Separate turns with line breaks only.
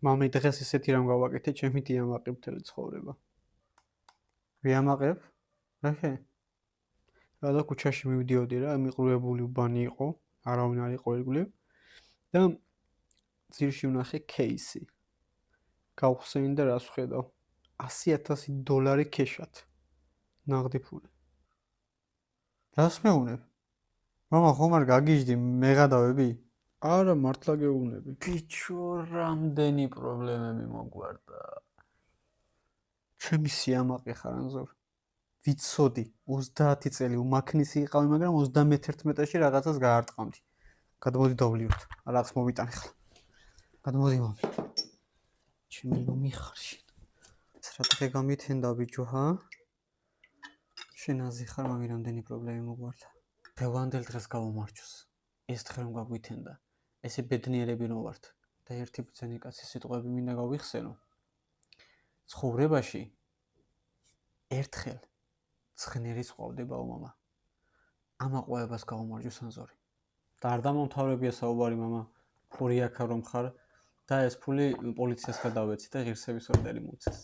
მამი დღეს ისეთი რამ გავაკეთე, ჩემი დიამაყი მთელი ცხოვრება. ვიამაყებ? აჰე. რადა ქუჩაში მივდიოდი რა, მიყრუებული უბანი იყო, არავინ არ იყო ირგვლივ და ძირში ვნახე кейსი. გავხსენი და რას ვხედავ? $100,000 ქეშად. ნაღდი ფული. რას მეუნებ? მამა ხომ არ გაგიჟდი, მეღადავები? არა, მართლა გეუბნები. ბიჭო, რამდენი პრობლემები მოგვარდა. ჩემი სიამაყე ხარ ანზორ. ვიცოდი, 30 წელი უმაქნისი იყავი, მაგრამ 31-ში რაღაცას გაარტყამდი. გადმოდი დავლიოთ. რაღაც მოვიტანე ხლა. გადმოდი მამი. ჩემი ლომი ხარ შენ. ეს რა დღე გამითენდა ბიჭო, ჰა? შენ აზი ხარ, მამი, რამდენი პრობლემები მოგვარდა. დღევანდელ დღეს გავუმარჯოს. ეს დღე რომ გაგვითენდა. ესე ბედნიერები რომ ვართ და ერთი ბრძენი კაცის სიტყვები მინდა გავიხსენო. ცხოვრებაში ერთხელ ცხნერი წვავდებაო მამა. ამა ყვავებას გავუმარჯოს ანზორი. და არ დამამთავრებია საუბარი მამა, ფური აქა რომ ხარ და ეს ფული პოლიციას გადავეცი და ღირსების ორდერი მუცეს.